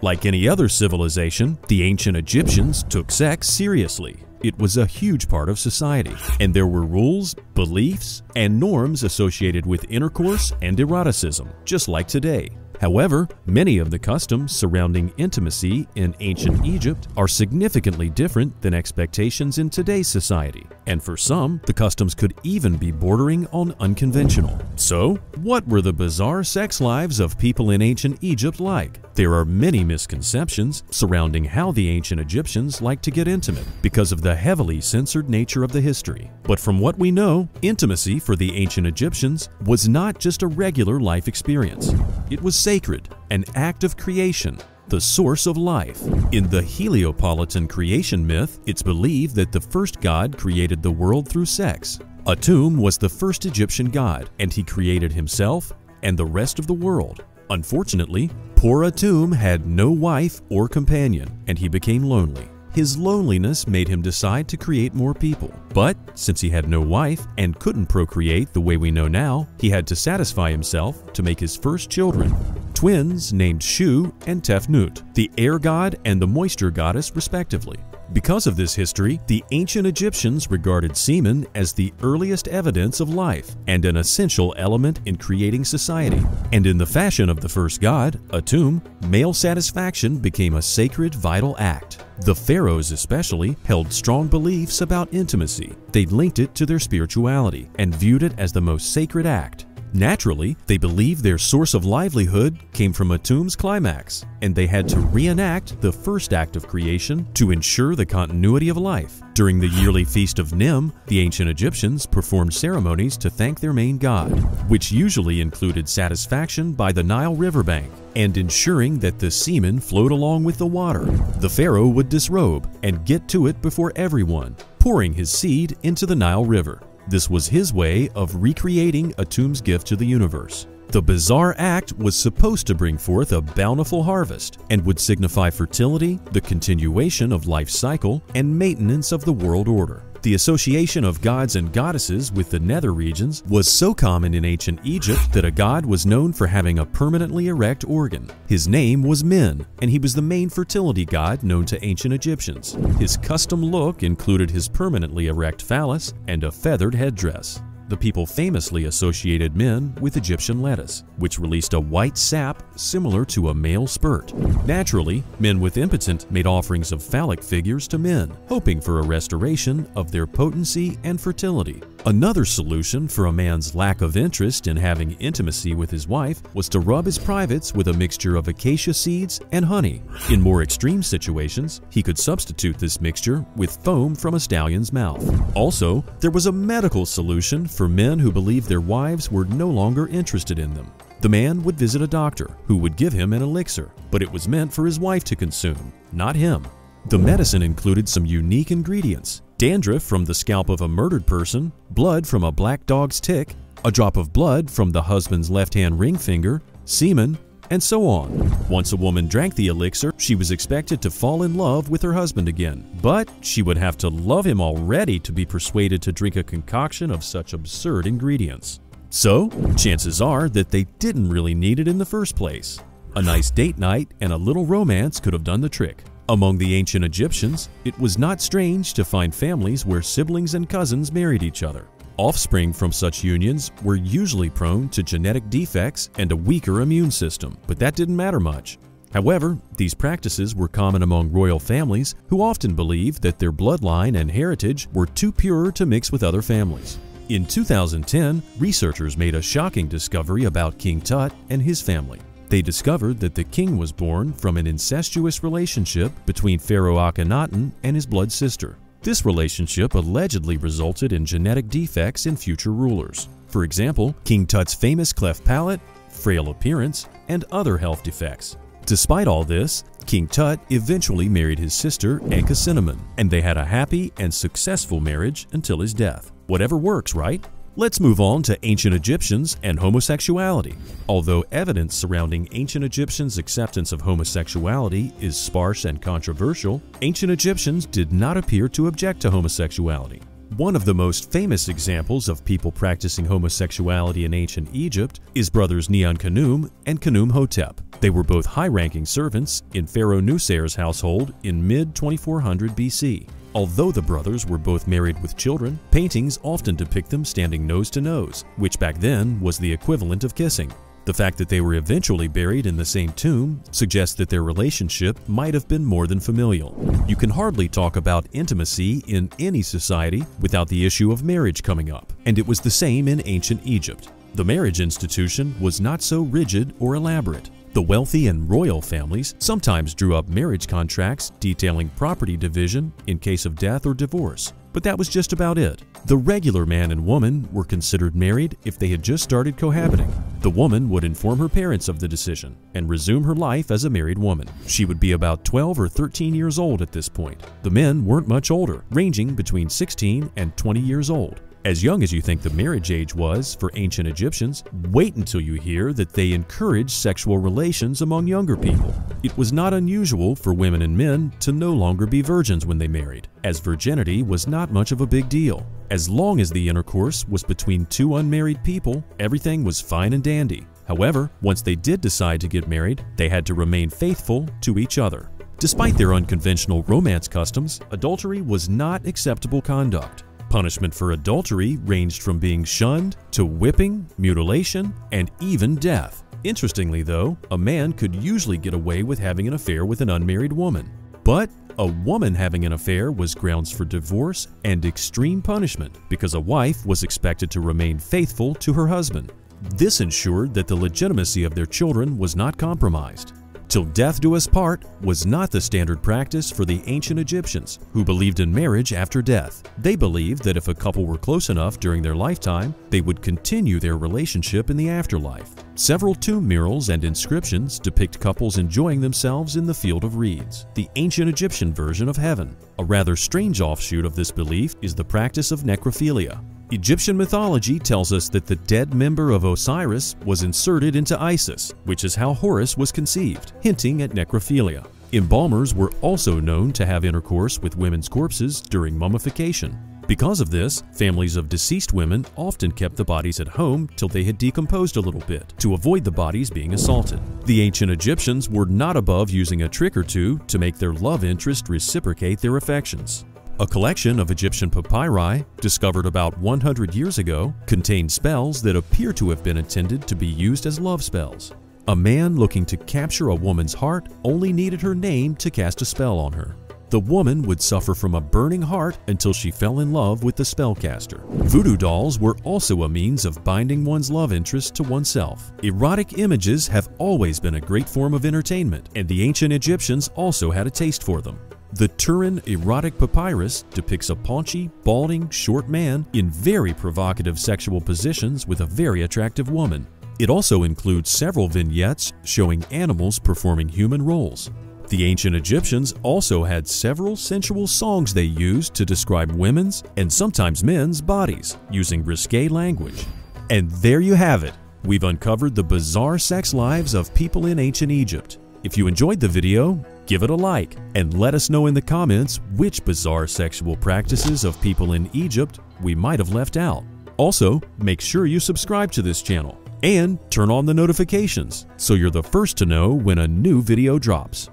Like any other civilization, the ancient Egyptians took sex seriously. It was a huge part of society, and there were rules, beliefs, and norms associated with intercourse and eroticism, just like today. However, many of the customs surrounding intimacy in ancient Egypt are significantly different than expectations in today's society, and for some, the customs could even be bordering on unconventional. So, what were the bizarre sex lives of people in ancient Egypt like? There are many misconceptions surrounding how the ancient Egyptians liked to get intimate because of the heavily censored nature of the history. But from what we know, intimacy for the ancient Egyptians was not just a regular life experience. It was sacred, an act of creation, the source of life. In the Heliopolitan creation myth, it's believed that the first god created the world through sex. Atum was the first Egyptian god, and he created himself and the rest of the world. Unfortunately, poor Atum had no wife or companion, and he became lonely. His loneliness made him decide to create more people. But since he had no wife and couldn't procreate the way we know now, he had to satisfy himself to make his first children. Twins named Shu and Tefnut, the air god and the moisture goddess respectively. Because of this history, the ancient Egyptians regarded semen as the earliest evidence of life and an essential element in creating society. And in the fashion of the first god, Atum, male satisfaction became a sacred, vital act. The pharaohs especially held strong beliefs about intimacy. They linked it to their spirituality and viewed it as the most sacred act. Naturally, they believed their source of livelihood came from Atum's climax, and they had to reenact the first act of creation to ensure the continuity of life. During the yearly feast of Nim, the ancient Egyptians performed ceremonies to thank their main god, which usually included satisfaction by the Nile riverbank and ensuring that the semen flowed along with the water. The pharaoh would disrobe and get to it before everyone, pouring his seed into the Nile River. This was his way of recreating Atum's gift to the universe. The bizarre act was supposed to bring forth a bountiful harvest and would signify fertility, the continuation of life's cycle, and maintenance of the world order. The association of gods and goddesses with the nether regions was so common in ancient Egypt that a god was known for having a permanently erect organ. His name was Min, and he was the main fertility god known to ancient Egyptians. His custom look included his permanently erect phallus and a feathered headdress. The people famously associated Min with Egyptian lettuce, which released a white sap similar to a male spurt. Naturally, men with impotent made offerings of phallic figures to men, hoping for a restoration of their potency and fertility. Another solution for a man's lack of interest in having intimacy with his wife was to rub his privates with a mixture of acacia seeds and honey. In more extreme situations, he could substitute this mixture with foam from a stallion's mouth. Also, there was a medical solution for men who believed their wives were no longer interested in them. The man would visit a doctor who would give him an elixir, but it was meant for his wife to consume, not him. The medicine included some unique ingredients: dandruff from the scalp of a murdered person, blood from a black dog's tick, a drop of blood from the husband's left-hand ring finger, semen, and so on. Once a woman drank the elixir, she was expected to fall in love with her husband again, but she would have to love him already to be persuaded to drink a concoction of such absurd ingredients. So, chances are that they didn't really need it in the first place. A nice date night and a little romance could have done the trick. Among the ancient Egyptians, it was not strange to find families where siblings and cousins married each other. Offspring from such unions were usually prone to genetic defects and a weaker immune system, but that didn't matter much. However, these practices were common among royal families who often believed that their bloodline and heritage were too pure to mix with other families. In 2010, researchers made a shocking discovery about King Tut and his family. They discovered that the king was born from an incestuous relationship between Pharaoh Akhenaten and his blood sister. This relationship allegedly resulted in genetic defects in future rulers. For example, King Tut's famous cleft palate, frail appearance, and other health defects. Despite all this, King Tut eventually married his sister Ankhesenamun, and they had a happy and successful marriage until his death. Whatever works, right? Let's move on to ancient Egyptians and homosexuality. Although evidence surrounding ancient Egyptians' acceptance of homosexuality is sparse and controversial, ancient Egyptians did not appear to object to homosexuality. One of the most famous examples of people practicing homosexuality in ancient Egypt is brothers Neon-Khnum and Khnum-Hotep. They were both high-ranking servants in Pharaoh Nuser's household in mid-2400 BC. Although the brothers were both married with children, paintings often depict them standing nose to nose, which back then was the equivalent of kissing. The fact that they were eventually buried in the same tomb suggests that their relationship might have been more than familial. You can hardly talk about intimacy in any society without the issue of marriage coming up, and it was the same in ancient Egypt. The marriage institution was not so rigid or elaborate. The wealthy and royal families sometimes drew up marriage contracts detailing property division in case of death or divorce, but that was just about it. The regular man and woman were considered married if they had just started cohabiting. The woman would inform her parents of the decision and resume her life as a married woman. She would be about 12 or 13 years old at this point. The men weren't much older, ranging between 16 and 20 years old. As young as you think the marriage age was for ancient Egyptians, wait until you hear that they encouraged sexual relations among younger people. It was not unusual for women and men to no longer be virgins when they married, as virginity was not much of a big deal. As long as the intercourse was between two unmarried people, everything was fine and dandy. However, once they did decide to get married, they had to remain faithful to each other. Despite their unconventional romance customs, adultery was not acceptable conduct. Punishment for adultery ranged from being shunned to whipping, mutilation, and even death. Interestingly though, a man could usually get away with having an affair with an unmarried woman. But a woman having an affair was grounds for divorce and extreme punishment because a wife was expected to remain faithful to her husband. This ensured that the legitimacy of their children was not compromised. Till death do us part was not the standard practice for the ancient Egyptians, who believed in marriage after death. They believed that if a couple were close enough during their lifetime, they would continue their relationship in the afterlife. Several tomb murals and inscriptions depict couples enjoying themselves in the field of reeds, the ancient Egyptian version of heaven. A rather strange offshoot of this belief is the practice of necrophilia. Egyptian mythology tells us that the dead member of Osiris was inserted into Isis, which is how Horus was conceived, hinting at necrophilia. Embalmers were also known to have intercourse with women's corpses during mummification. Because of this, families of deceased women often kept the bodies at home till they had decomposed a little bit, to avoid the bodies being assaulted. The ancient Egyptians were not above using a trick or two to make their love interest reciprocate their affections. A collection of Egyptian papyri, discovered about 100 years ago, contained spells that appear to have been intended to be used as love spells. A man looking to capture a woman's heart only needed her name to cast a spell on her. The woman would suffer from a burning heart until she fell in love with the spellcaster. Voodoo dolls were also a means of binding one's love interest to oneself. Erotic images have always been a great form of entertainment, and the ancient Egyptians also had a taste for them. The TURIN erotic papyrus depicts a paunchy, balding, short man in very provocative sexual positions with a very attractive woman. It also includes several vignettes showing animals performing human roles. The ancient Egyptians also had several sensual songs they used to describe women's and sometimes men's bodies, using risque language. And there you have it. We've uncovered the bizarre sex lives of people in ancient Egypt. If you enjoyed the video, give it a like and let us know in the comments which bizarre sexual practices of people in Egypt we might have left out. Also, make sure you subscribe to this channel and turn on the notifications so you're the first to know when a new video drops.